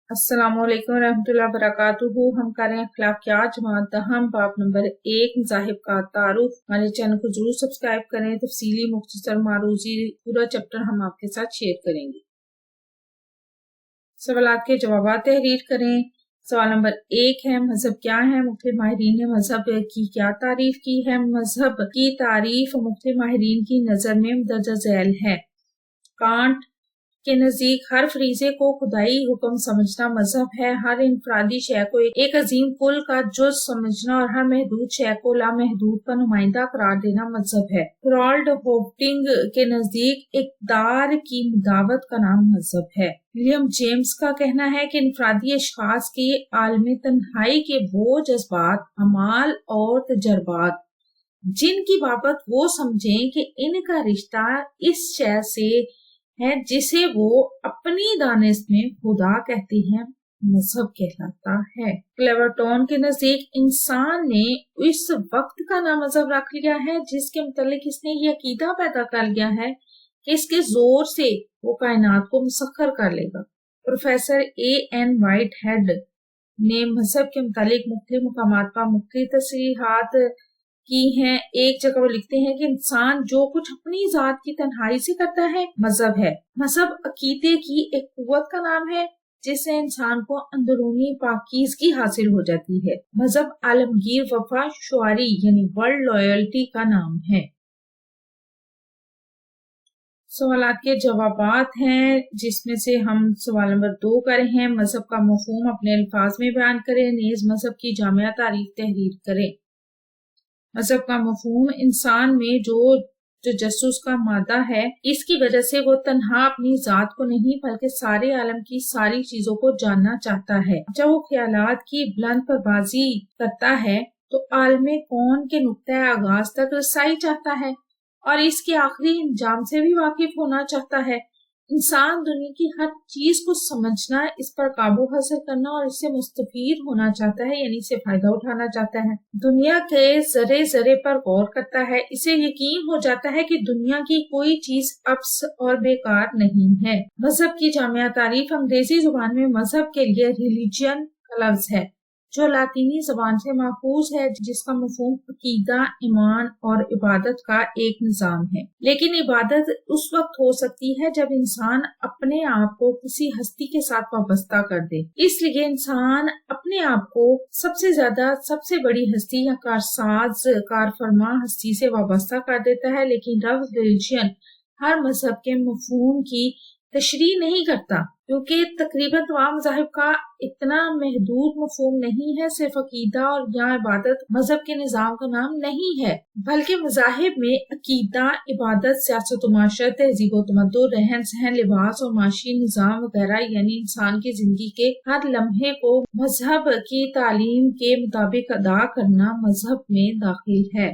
अस्सलाम वालेकुम रहमतुल्लाहि वबरकातुहू। हम कर रहे हैं अखलाकियात जमात दहम बाब नंबर 1 मज़ाहिब का तारुफ। हमारे चैनल को जरूर सब्सक्राइब करें। तफसीली मुख्तसर मारूजी पूरा चैप्टर हम आपके साथ शेयर करेंगे। सवालात के जवाब तहरीर करें। सवाल नंबर 1 है मजहब क्या है। मुख्तलिफ माहिरीन ने मजहब की क्या तारीफ की है। मजहब की तारीफ मुख्तलिफ माहिरीन की नजर में दर्ज झैल है। कांट के नजदीक हर फरीजे को खुदाई हुक्म समझना मजहब है। हर इनफरादी शय को एक अजीम कुल का जुज समझना और हर महदूद शय को लामहदूद का नुमाइंदा करार देना मजहब है। हरोल्ड होप्टिंग के नजदीक इक़्तिदार की दावत का नाम मजहब है। विलियम जेम्स का कहना है कि इनफरादी अशखास के आलम तन्हाई के वो जज्बात, अमाल और तजर्बात जिनकी बाबत वो समझें कि इनका रिश्ता इस शय से है जिसे वो अपनी दानिश में खुदा कहते हैं, मजहब कहलाता है। क्लेवर्टन के नजदीक इंसान ने इस वक्त का नाम मजहब रख लिया है जिसके मुतालिक इसने ये अकीदा पैदा कर लिया है कि इसके जोर से वो कायनात को मुसख्खर कर लेगा। Professor A.N. व्हाइट हेड ने मजहब के मुतालिक मुख्तलिफ मुकामात पर मुख्तलिफ तस्रीहात की हैं। एक जगह वो लिखते हैं कि इंसान जो कुछ अपनी जात की तन्हाई से करता है मजहब है। मजहब अकीदे की एक कुव्वत का नाम है जिससे इंसान को अंदरूनी पाकीज़गी हासिल हो जाती है। मजहब आलमगीर वफा शुआरी यानी वर्ल्ड लॉयल्टी का नाम है। सवालात के जवाबात हैं जिसमें से हम सवाल नंबर 2 कर रहे हैं। मजहब का मफहूम अपने अल्फाज में बयान करें। नेज मजहब की जामिया तारीफ तहरीर करें। मजहब का मफहूम इंसान में जो तजस्सुस का मादा है, इसकी वजह से वो तन्हा अपनी जात को नहीं बल्कि सारे आलम की सारी चीजों को जानना चाहता है। जब वो ख्यालात की बुलंद परवाजी करता है तो आलमे कौन के नुक्ते आगाज तक रसाई चाहता है और इसके आखिरी अंजाम से भी वाकिफ होना चाहता है। इंसान दुनिया की हर चीज को समझना, इस पर काबू हासिल करना और इससे मुस्तफीद होना चाहता है, यानी इससे फायदा उठाना चाहता है। दुनिया के जरे जरे पर गौर करता है। इसे यकीन हो जाता है कि दुनिया की कोई चीज अब्स और बेकार नहीं है। मजहब की जामिया तारीफ अंग्रेजी जुबान में मजहब के लिए रिलीजियन का लफ्ज है जो लातीनी जबान से माखूज है, जिसका मफहूम अकीदा, ईमान और इबादत का एक निजाम है। लेकिन इबादत उस वक्त हो सकती है जब इंसान अपने आप को किसी हस्ती के साथ वाबस्ता कर दे। इसलिए इंसान अपने आप को सबसे ज्यादा सबसे बड़ी हस्ती या कारसाज कारफरमा हस्ती से वाबस्ता कर देता है। लेकिन लफ्ज रिलीजियन हर मजहब के मफहूम की तशरीह नहीं करता क्योंकि तकरीबन तमाम मज़ाहिब का इतना महदूद मफहूम नहीं है। सिर्फ अकीदा और या इबादत मजहब के निजाम का नाम नहीं है, बल्कि मज़ाहिब में अकीदा, इबादत, सियासत व माशरत, तहजीब व तमद्दुन, रहन सहन, लिबास और माशी निजाम वगैरह यानी इंसान की जिंदगी के हर लम्हे को मजहब की तालीम के मुताबिक अदा करना मजहब में दाखिल है।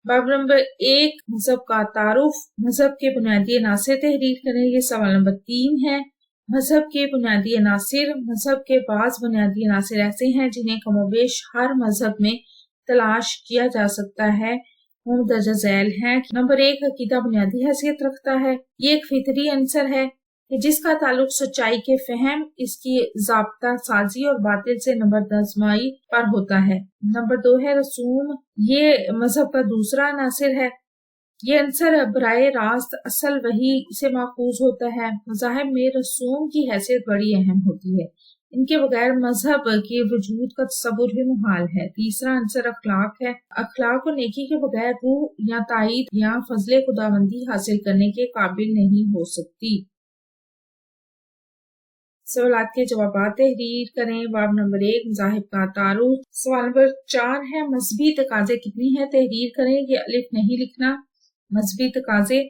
बाब नंबर 1 मजहब का तारुफ। मजहब के बुनियादी अनासिर तहरीर करें। ये सवाल नंबर 3 है। मजहब के बुनियादी अनासिर। मजहब के पास बुनियादी अनासिर ऐसे हैं जिन्हें कमोबेश हर मजहब में तलाश किया जा सकता है। वो दर्ज झैल है। नंबर 1 अकीदा बुनियादी हैसियत रखता है। ये एक फितरी अंसर है कि जिसका ताल्लुक सच्चाई के फहम, इसकी ज़ाब्ता साजी और बातिल से नंबरदाज़माई पर होता है। नंबर 2 है रसूम। ये मजहब का दूसरा अनासिर है। ये अंसर बराए रास्त असल वही से माखूज होता है। मज़ाहिब में रसूम की हैसियत बड़ी अहम होती है। इनके बगैर मजहब के वजूद का तसव्वुर भी मुहाल है। तीसरा अंसर अखलाक है। अखलाक और नेकी के बगैर रूह या ताईद या फजले खुदाबंदी हासिल करने के काबिल नहीं हो सकती। सवालात के जवाब तहरीर करें। बाब नंबर 1 मज़ाहिब का तारुफ। सवाल नंबर 4 है मजहबी तकाजे कितनी है तहरीर करें। ये अलिफ नहीं लिखना। मजहबी तकाजे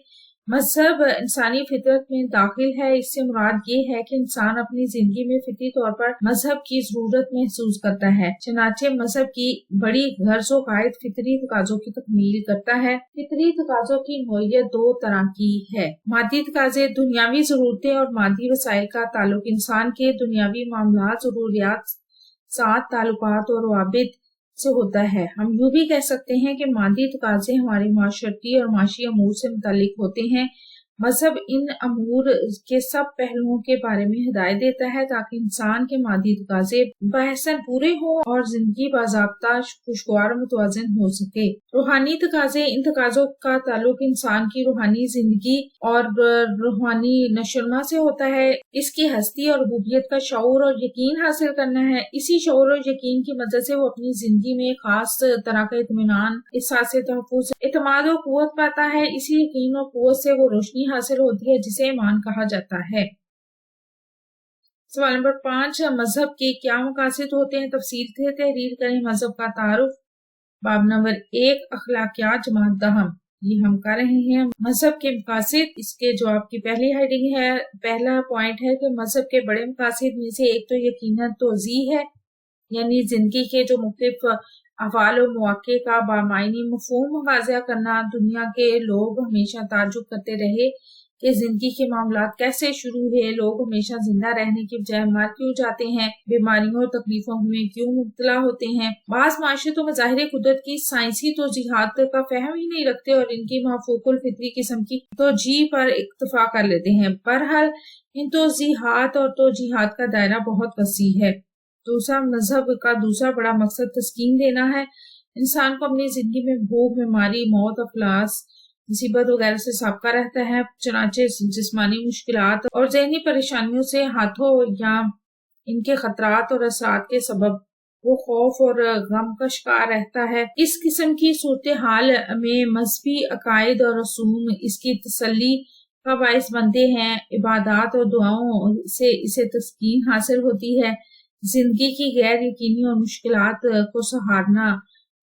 मजहब इंसानी फितरत में दाखिल है। इससे मुराद ये है कि इंसान अपनी जिंदगी में फितरी तौर पर मजहब की जरूरत महसूस करता है। चनाचे मजहब की बड़ी गर्ज व कायद फितरी तकाजों की तकमील करता है। फितरी तकाजों की नौइयत 2 तरह की है। मादी तकाजे दुनियावी जरूरतें और मादी वसाइल का ताल्लुक इंसान के दुनियावी मामला, जरूरियात, साथ ताल्लुकात और रवाबित से होता है। हम यूँ भी कह सकते हैं कि मादी तकाजे हमारे माशरती और माशी अमूर से मुतालिक होते हैं। مذہب ان امور کے سب پہلوؤں کے بارے میں ہدایت دیتا ہے تاکہ انسان کے مادی تقاضے بحسن پورے ہوں اور زندگی باضابطہ خوشگوار متوازن ہو سکے۔ روحانی تقاضے، ان تقاضوں کا تعلق انسان کی روحانی زندگی اور روحانی نشوونما سے ہوتا ہے۔ اس کی ہستی اور ربوبیت کا شعور اور یقین حاصل کرنا ہے۔ اسی شعور اور یقین کی مدد سے وہ اپنی زندگی میں خاص طرح کا اطمینان، احساس تحفظ، اعتماد و قوت پاتا ہے۔ اسی یقین اور قوت سے وہ روشنی حاصل ہوتی ہے جسے ایمان کہا جاتا ہے۔ سوال نمبر 5، مذہب کے کیا مقاصد ہوتے ہیں؟ تفصیل سے تحریر کریں۔ مذہب کا تعارف، باب نمبر 1، اخلاقیات جماعت دہم، یہ ہم کر رہے ہیں۔ مذہب کے مقاصد، اس کے جواب کی پہلی ہیڈنگ ہے، پہلا پوائنٹ ہے کہ مذہب کے بڑے مقاصد میں سے ایک تو یقیناً توضیح ہے، یعنی زندگی کے جو مختلف افعال و مواقع کا بامعنی مفہوم واضح کرنا۔ دنیا کے لوگ ہمیشہ تعجب کرتے رہے کہ زندگی کے معاملات کیسے شروع ہوئے، لوگ ہمیشہ زندہ رہنے کی بجائے مر کیوں جاتے ہیں، بیماریوں اور تکلیفوں میں کیوں مبتلا ہوتے ہیں۔ بعض معاشرے تو مظاہر قدرت کی سائنسی توضیحات کا فہم ہی نہیں رکھتے اور ان کی مافوق الفطری قسم کی توجیہ پر اکتفا کر لیتے ہیں۔ بہرحال ان توضیحات اور توجیہات کا دائرہ بہت وسیع ہے۔ دوسرا، مذہب کا دوسرا بڑا مقصد تسکین دینا ہے۔ انسان کو اپنی زندگی میں بھوک، بیماری، موت، افلاس، مصیبت وغیرہ سے سابقہ رہتا ہے، چنانچہ جسمانی مشکلات اور ذہنی پریشانیوں سے ہاتھوں یا ان کے خطرات اور اثرات کے سبب وہ خوف اور غم کا شکار رہتا ہے۔ اس قسم کی صورتحال میں مذہبی عقائد اور رسوم اس کی تسلی کا باعث بنتے ہیں۔ عبادات اور دعاؤں سے اسے تسکین حاصل ہوتی ہے۔ زندگی کی غیر یقینی اور مشکلات کو سہارنا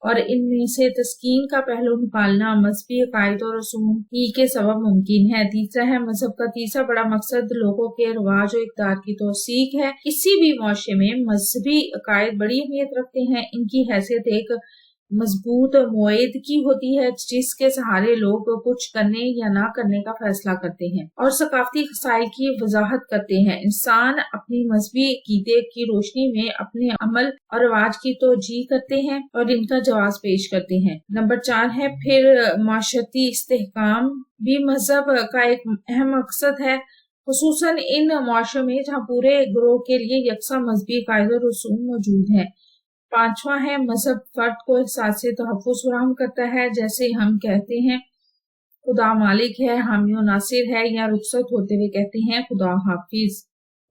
اور ان میں سے تسکین کا پہلو نکالنا مذہبی عقائد اور رسوم ہی کے سبب ممکن ہے۔ تیسرا ہے، مذہب کا تیسرا بڑا مقصد لوگوں کے رواج و اقدار کی توثیق ہے۔ کسی بھی معاشرے میں مذہبی عقائد بڑی اہمیت رکھتے ہیں۔ ان کی حیثیت ایک مضبوط معید کی ہوتی ہے جس کے سہارے لوگ کچھ کرنے یا نہ کرنے کا فیصلہ کرتے ہیں اور ثقافتی مسائل کی وضاحت کرتے ہیں۔ انسان اپنی مذہبی عقیدے کی روشنی میں اپنے عمل اور رواج کی توجیہ کرتے ہیں اور ان کا جواز پیش کرتے ہیں۔ نمبر 4 ہے، پھر معاشرتی استحکام بھی مذہب کا ایک اہم مقصد ہے، خصوصاً ان معاشروں میں جہاں پورے گروہ کے لیے یکساں مذہبی عقائد اور رسوم موجود ہیں۔ 5واں ہے، مذہب فرد کو احساس تحفظ فراہم کرتا ہے، جیسے ہم کہتے ہیں خدا مالک ہے، حامی و ناصر ہے، یا رخصت ہوتے ہوئے کہتے ہیں خدا حافظ،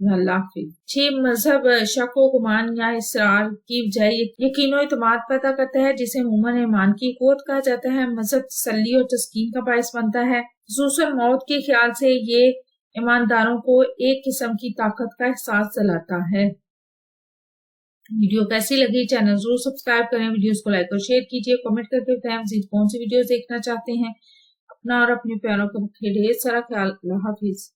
اللہ حافظ۔ 6، مذہب شک و گمان یا اصرار کی بجائے یقین و اعتماد پیدا کرتا ہے جسے عموماً ایمان کی قوت کہا جاتا ہے۔ مذہب تسلی اور تسکین کا باعث بنتا ہے، خصوصاً موت کے خیال سے یہ ایمانداروں کو ایک قسم کی طاقت کا احساس دلاتا ہے۔ ویڈیو کیسی لگی؟ چینل ضرور سبسکرائب کریں، ویڈیوز کو لائک اور شیئر کیجیے، کمنٹ کر کے بتائیں مزید کون سی ویڈیوز دیکھنا چاہتے ہیں۔ اپنا اور اپنے پیاروں کا ڈھیر سارا خیال۔ اللہ حافظ۔